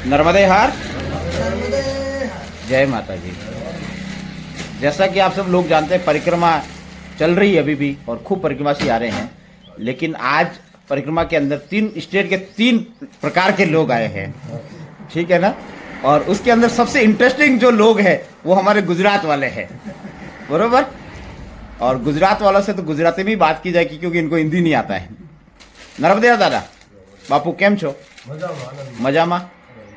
नर्मदे हर जय माता जी। जैसा कि आप सब लोग जानते हैं, परिक्रमा चल रही है अभी भी और खूब परिक्रमाशी आ रहे हैं। लेकिन आज परिक्रमा के अंदर 3 स्टेट के 3 प्रकार के लोग आए हैं, ठीक है ना। और उसके अंदर सबसे इंटरेस्टिंग जो लोग हैं वो हमारे गुजरात वाले हैं, बरोबर। और गुजरात वालों से तो गुजराती में ही बात की जाएगी क्योंकि इनको हिंदी नहीं आता है। नर्मदे दादा बापू केम छो? मजामा।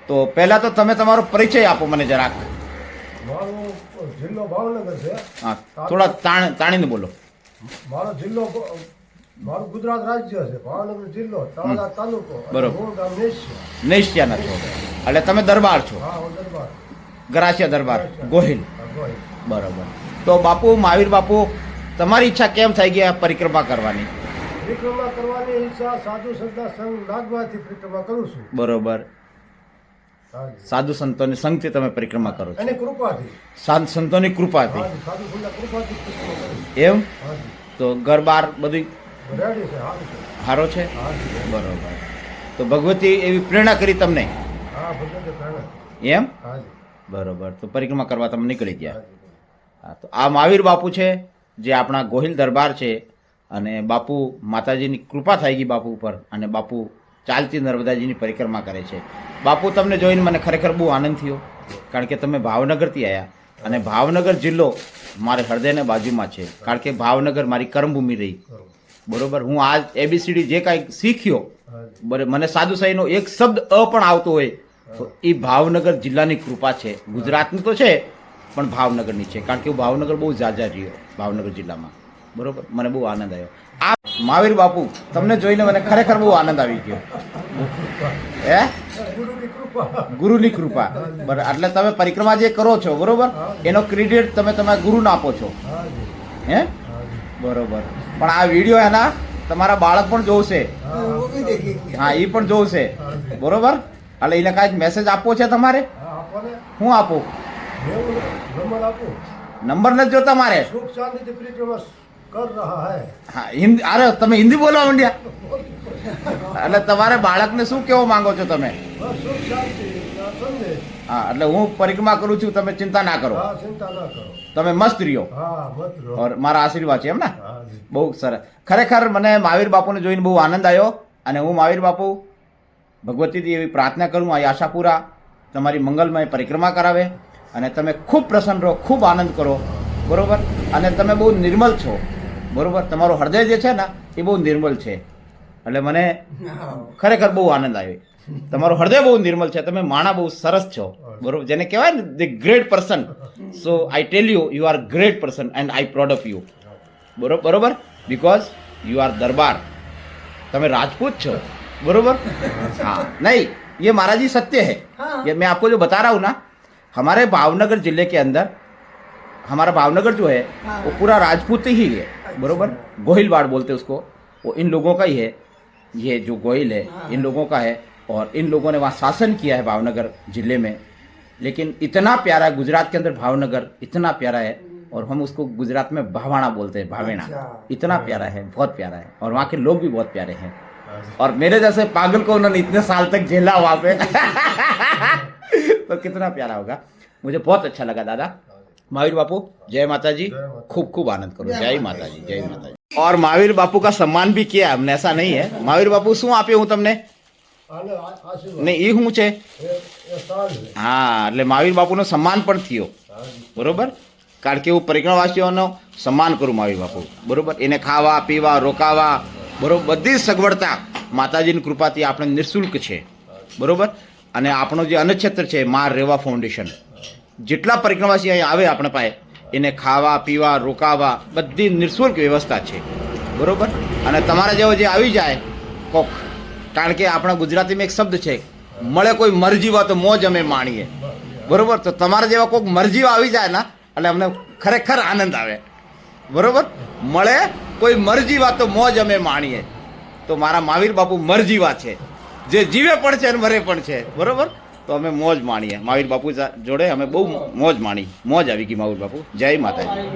तो पहला तो તમે તમારો પરિચય આપો મને જરાક। મારો જિલ્લો ભાવનગર છે। હા, થોડા તાણીને બોલો। મારો જિલ્લો મારું ગુજરાત રાજ્ય છે, ભાવનગર જિલ્લો, તળાજા તાલુકો, બરોબર। મૂળ ગામ નેશિયા। નેશિયાના છો એટલે તમે દરબાર છો? હા, હું દરબાર, ગરાસિયા દરબાર ગોહિલ, ગોહિલ। બરોબર। તો બાપુ મહાવીર બાપુ, તમારી ઈચ્છા કેમ થઈ ગઈ આ પરિક્રમા કરવાની? પરિક્રમા કરવાની ઈચ્છા સાધુ સંતના સંગ લાગવાથી પરિક્રમા કરું છું। બરોબર। હાજી। સાધુ સંતોની સંગથી તમે પરિક્રમા કરો છો? એની કૃપાથી, સંતોની કૃપાથી। હાજી, સાધુ સંતના કૃપાથી પરિક્રમા કરું છું। એમ? હાજી, તો ઘર બાર બધું રેડી છે, સારું છે। સારો છે? હાજી, બરોબર। તો ભગવતી એવી પ્રેરણા કરી તમને? હા, ભગવતે પ્રેરણા। એમ? હાજી, બરોબર। તો પરિક્રમા કરવા તમે નીકળી ગયા। હાજી। હા, તો આ મહાવીર બાપુ છે જે આપણા ગોહિલ દરબાર છે। અને બાપુ માતાજીની કૃપા થઈ ગઈ બાપુ ઉપર, અને બાપુ ચાલતી નર્મદાજીની પરિક્રમા કરે છે। બાપુ તમને જોઈને મને ખરેખર બહુ આનંદ થયો, કારણ કે તમે ભાવનગરથી આવ્યા, અને ભાવનગર જિલ્લો મારે હૃદયને બાજુમાં છે, કારણ કે ભાવનગર મારી કર્મભૂમિ રહી, બરોબર। હું આ ABCD જે કાંઈ શીખ્યો, બરાબર, મને સાધુ સાઈનો એક શબ્દ પણ આવતો હોય તો એ ભાવનગર જિલ્લાની કૃપા છે। ગુજરાતની તો છે પણ ભાવનગરની છે, કારણ કે હું ભાવનગર બહુ ઝાઝા રહ્યો ભાવનગર જિલ્લામાં, બરોબર। મને બહુ આનંદ આવ્યો। આ મહાવીર બાપુ તમને જોઈને મને ખરેખર બહુ આનંદ આવી ગયો। હે? ગુરુની કૃપા। ગુરુની કૃપા, બરાબર। એટલે તમે પરિક્રમા જે કરો છો, બરોબર, એનો ક્રેડિટ તમે તમારા ગુરુને આપો છો, હાજી, હે? હાજી। બરોબર। પણ આ વિડીયો એના તમારા બાળક પણ જોશે, હા, એ પણ જોશે, બરોબર। એટલે એને કાંઈક મેસેજ આપવો છે તમારે? હા, આપો ને। હું આપું? મેં નંબર આપું। નંબર નથી જોતા મારે। સુખ શાંતિથી પરિક્રમા કર રહા હૈ। હા, હિન્દી। અરે તમે હિન્દી બોલવા માંડ્યા, એટલે તમારે બાળકને શું કહેવા માંગો છો તમે? બસ સુખ શાંતિ સંદેશ। હા, એટલે હું પરિક્રમા કરું છું, તમે ચિંતા ના કરો, હા, ચિંતા ના કરો। તમે મસ્ત રહ્યો, હા, મત રહો। ઓર મારા આશીર્વાદ છે, એમ ને? હાજી, બહુ સરસ। ખરેખર મને મહાવીર બાપુને જોઈને બહુ આનંદ આવ્યો, અને હું મહાવીર બાપુ ભગવતીથી એવી પ્રાર્થના કરું, આ આશા પૂરા તમારી મંગલમય પરિક્રમા કરાવે, અને તમે ખૂબ પ્રસન્ન રહો, ખૂબ આનંદ કરો, બરોબર। અને તમે બહુ નિર્મલ છો, બરોબર। તમારું હૃદય જે છે ને એ બહુ નિર્મલ છે, એટલે મને ખરેખર બહુ આનંદ આવ્યો। તમારું હૃદય બહુ નિર્મલ છે, તમે માણા બહુ સરસ છો, બરોબર, જેને કહેવાય ને the great person. So I tell you, you are great person and I proud of you, બરોબર, बिकॉज यू आर दरबार, તમે राजपूत છો, बरोबर। हाँ, नहीं ये महाराज जी सत्य है, ये मैं आपको जो बता रहा हूँ ना, हमारे भावनगर जिले के अंदर हमारा भावनगर जो है वो पूरा राजपूत ही है, बरोबर। गोहिलवाड़ बोलते उसको, वो इन लोगों का ही है, ये जो गोहिल है इन लोगों का है, और इन लोगों ने वहाँ शासन किया है भावनगर जिले में। लेकिन इतना प्यारा है गुजरात के अंदर भावनगर, इतना प्यारा है, और हम उसको गुजरात में भावाणा बोलते हैं, भावेणा। इतना प्यारा है, बहुत प्यारा है, और वहाँ के लोग भी बहुत प्यारे हैं, और मेरे जैसे पागल को उन्होंने इतने साल तक झेला वहाँ पे तो कितना प्यारा होगा। मुझे बहुत अच्छा लगा दादा। महावीर बापू जय माता जी, खूब खूब आनंद करो। जय माता जी, जय माता जी। और महावीर बापू का सम्मान भी किया हमने, ऐसा नहीं है। महावीर बापू શું આપ્યું હું તમને? આને આશીર્વાદ। નહીં, એ શું છે? એ સાલ છે। હા, એટલે મહાવીર બાપુનો સન્માન પણ થયો, બરોબર। કારણ કે હું પરિક્રમાવાસીઓનો સન્માન કરું મહાવીર બાપુ, બરોબર। એને ખાવા પીવા રોકાવા, બરોબર, બધી સગવડતા માતાજીની કૃપાથી આપણે નિઃશુલ્ક છે, બરોબર। અને આપણો જે અન્નક્ષેત્ર છે મા રેવા ફાઉન્ડેશન, જેટલા પરિક્રમાવાસી અહીં આવે આપણે પાસે, એને ખાવા પીવા રોકાવા બધી નિઃશુલ્ક વ્યવસ્થા છે, બરોબર। અને તમારા જેવો જે આવી જાય કોક, કારણ કે આપણા ગુજરાતીમાં એક શબ્દ છે, મળે કોઈ મરજીવા તો મોજ અમે માણીએ, બરોબર। તો તમારા જેવા કોઈક મરજીવા આવી જાય ને એટલે અમને ખરેખર આનંદ આવે, બરોબર। મળે કોઈ મરજીવા તો મોજ અમે માણીએ, તો મારા મહાવીર બાપુ મરજીવા છે, જે જીવે પણ છે અને મરે પણ છે, બરોબર। તો અમે મોજ માણીએ મહાવીર બાપુ જોડે, અમે બહુ મોજ માણી, મોજ આવી ગઈ મહાવીર બાપુ। જય માતાજી।